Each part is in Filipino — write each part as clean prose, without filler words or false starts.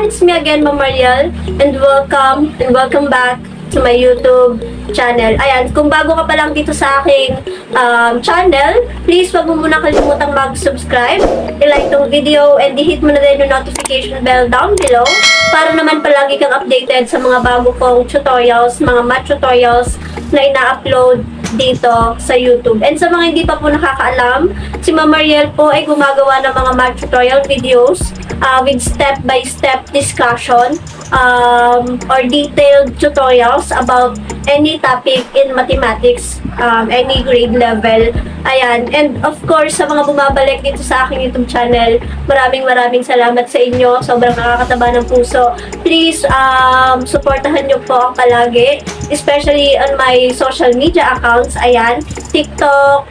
it's me again, Mariel, and welcome back to my YouTube channel. Ayan, kung bago ka pa lang dito sa aking channel, please wag mo muna kalimutang mag-subscribe, i-like tong video, and i-hit mo na din yung notification bell down below para naman palagi kang updated sa mga bago kong tutorials, mga math tutorials na ina-upload dito sa YouTube. And sa mga hindi pa po nakakaalam, si Mariel po ay gumagawa ng mga math tutorial videos with step-by-step discussion or detailed tutorials about any topic in mathematics, any grade level. Ayan. And of course, sa mga bumabalik dito sa aking YouTube channel, maraming salamat sa inyo. Sobrang nakakataba ng puso. Please, supportahan nyo po ako palagi, especially on my social media accounts. Ayan, TikTok,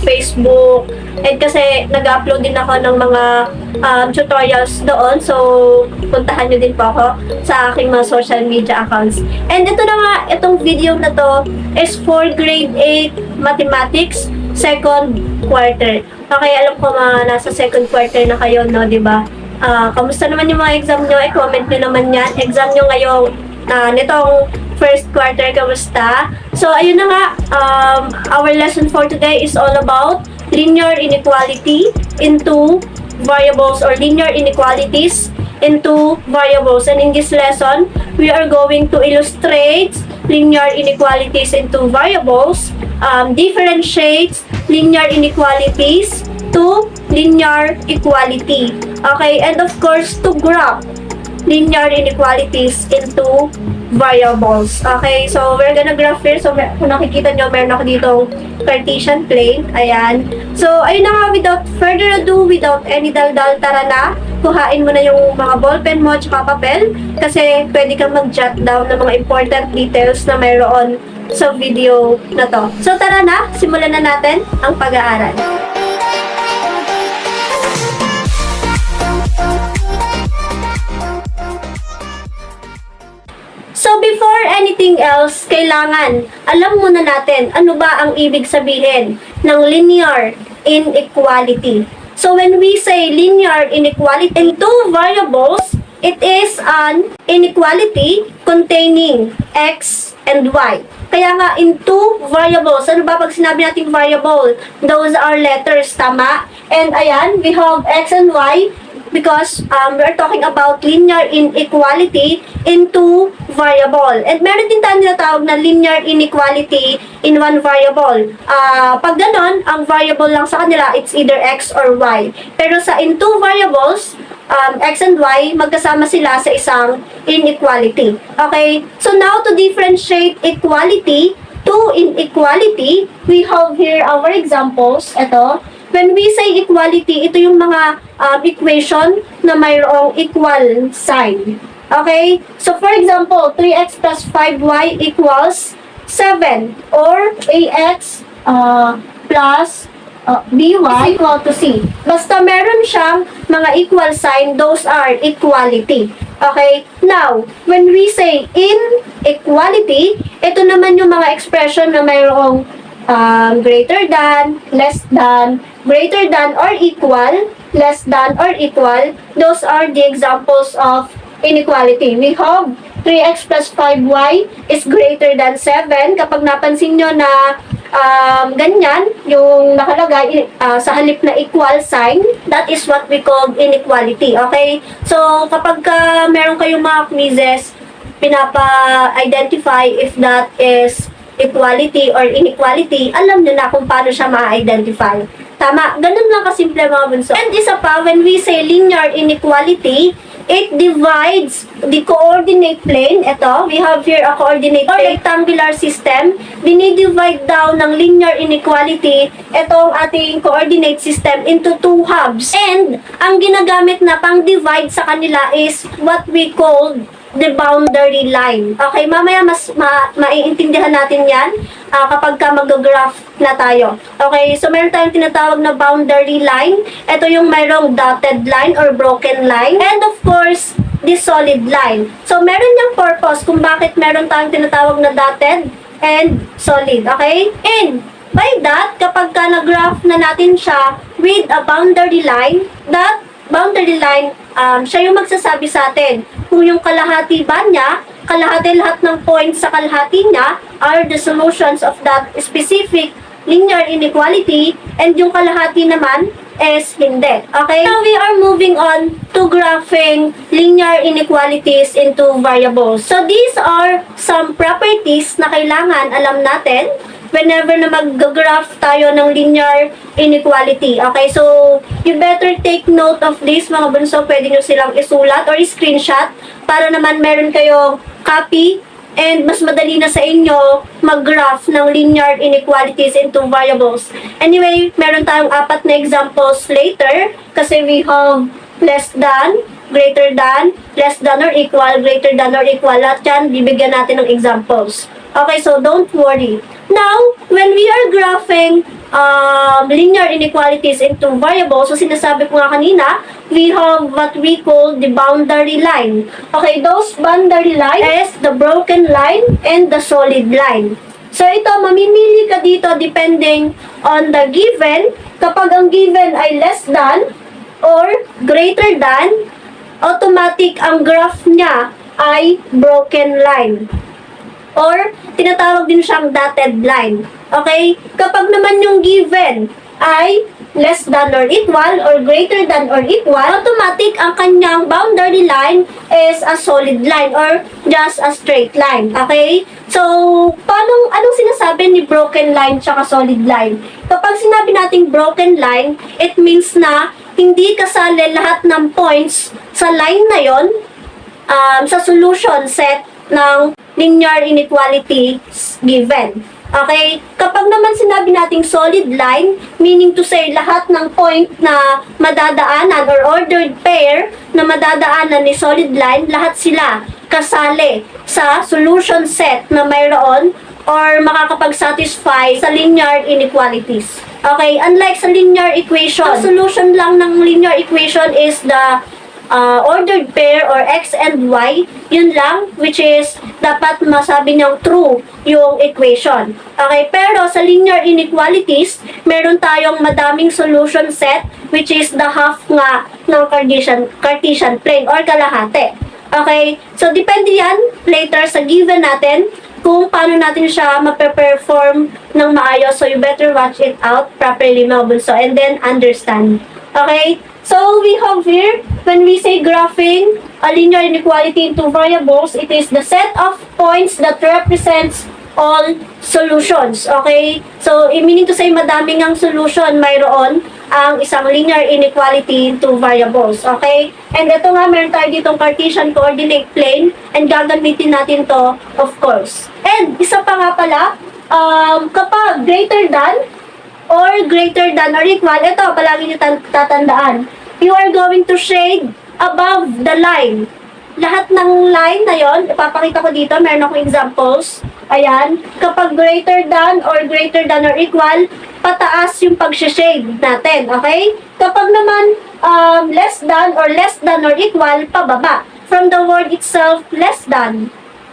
Facebook, and kasi nag-upload din ako ng mga tutorials doon. So, puntahan nyo din po ako sa aking mga social media accounts. And ito na nga, itong video na to is for grade 8 mathematics, second quarter. Okay, alam ko mga nasa second quarter na kayo, no, diba? Kamusta naman yung mga exam nyo? I-comment nyo naman yan. Exam nyo ngayong nitong first quarter, kamusta? So, ayun na nga, our lesson for today is all about linear inequality into variables or linear inequalities into variables. And in this lesson, we are going to illustrate linear inequalities into variables, differentiate linear inequalities to linear equality. Okay, and of course, to graph linear inequalities into variables. Okay, so we're gonna graph here. So kung nakikita nyo, meron ako ditong Cartesian plane. Ayan. So, ayun na nga, without further ado, without any daldal, tara na. Kuhain mo na yung mga ballpen mo at papel kasi pwede kang mag-jot down ng mga important details na mayroon sa video na to. So, tara na, simulan na natin ang pag-aaral. So, before anything else, kailangan alam muna natin ano ba ang ibig sabihin ng linear inequality. So, when we say linear inequality in two variables, it is an inequality containing x and y. Kaya nga, in two variables, ano ba pag sinabi natin variable? Those are letters, tama? And ayan, we have x and y because we're talking about linear inequality into variable. And meron din tayong tinatawag na linear inequality in one variable. Pag ganon, ang variable lang sa kanila, it's either x or y. Pero sa in two variables, x and y, magkasama sila sa isang inequality. Okay? So now, to differentiate equality to inequality, we have here our examples. Ito. When we say equality, ito yung mga equation na mayroong equal sign. Okay? So, for example, 3x plus 5y equals 7. Or ax plus by equal to c. Basta meron siyang mga equal sign, those are equality. Okay? Now, when we say inequality, ito naman yung mga expression na mayroong greater than, less than, greater than or equal, less than or equal. Those are the examples of inequality. We have 3x plus 5y is greater than 7. Kapag napansin nyo na ganyan, yung nakalagay sa halip na equal sign, that is what we call inequality. Okay? So, kapag meron kayong mga quizzes, pinapa-identify if that is equality or inequality, alam nyo na kung paano siya ma-identify. Tama? Ganun lang kasimple mga bunso. And isa pa, when we say linear inequality, it divides the coordinate plane. Ito, we have here a coordinate plane. Rectangular system. Dinidivide down ng linear inequality itong ating coordinate system into two halves. And ang ginagamit na pang-divide sa kanila is what we call the boundary line. Okay, mamaya mas maiintindihan natin yan kapag mag-graph na tayo. Okay, so meron tayong tinatawag na boundary line. Ito yung mayroong dotted line or broken line. And of course, the solid line. So meron yung purpose kung bakit meron tayong tinatawag na dotted and solid. Okay? And by that, kapag nag-graph na natin siya with a boundary line, that boundary line, siya yung magsasabi sa atin kung yung kalahati ba niya, kalahati lahat ng points sa kalahati niya are the solutions of that specific linear inequality, and yung kalahati naman is hindi. Okay? Now we are moving on to graphing linear inequalities into variables. So these are some properties na kailangan alam natin whenever na mag-graph tayo ng linear inequality. Okay? So you better take note of this, mga bunso. Pwede nyo silang isulat or screenshot para naman meron kayong copy and mas madali na sa inyo mag-graph ng linear inequalities into variables. Anyway, meron tayong 4 na examples later kasi we have less than, greater than, less than or equal, greater than or equal. At yan, bibigyan natin ng examples. Okay, so don't worry. Now, when we are graphing linear inequalities into variables, so sinasabi ko nga kanina, we have what we call the boundary line. Okay, those boundary line is the broken line and the solid line. So ito, mamimili ka dito depending on the given. Kapag ang given ay less than or greater than, automatic ang graph niya ay broken line. Or tinatawag din siyang dotted line. Okay? Kapag naman yung given ay less than or equal or greater than or equal, automatic ang kanyang boundary line is a solid line or just a straight line. Okay? So, anong sinasabi ni broken line tsaka solid line? Kapag sinabi nating broken line, it means na hindi kasali lahat ng points sa line na yon sa solution set ng linear inequality given. Okay? Kapag naman sinabi nating solid line, meaning to say lahat ng point na madadaanan or ordered pair na madadaanan ni solid line, lahat sila kasali sa solution set na mayroon or makakapag-satisfy sa linear inequalities. Okay? Unlike sa linear equation, ang solution lang ng linear equation is the ordered pair or x and y, yun lang, which is dapat masabi niyang true yung equation. Okay, pero sa linear inequalities, meron tayong madaming solution set, which is the half nga ng Cartesian plane or kalahati. Okay, so depende yan later sa given natin kung paano natin siya mape-perform ng maayos. So you better watch it out properly, mga bunso, and then understand. Okay? So, we have here, when we say graphing a linear inequality into variables, it is the set of points that represents all solutions. Okay? So, meaning to say, madaming ang solution mayroon ang isang linear inequality into variables. Okay? And ito nga, meron tayo ditong Cartesian coordinate plane and gagamitin natin to, of course. And, isa pa nga pala, kapag greater than or greater than or equal, ito, palagi nyo tatandaan. You are going to shade above the line. Lahat ng line na yon, ipapakita ko dito, meron akong examples. Ayan, kapag greater than or equal, pataas yung pag-shade natin, okay? Kapag naman less than or equal, pababa. From the word itself, less than,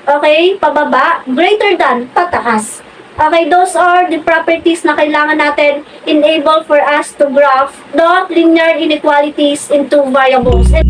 okay? Pababa, greater than, pataas. Okay, those are the properties na kailangan natin enable for us to graph the linear inequalities into variables. And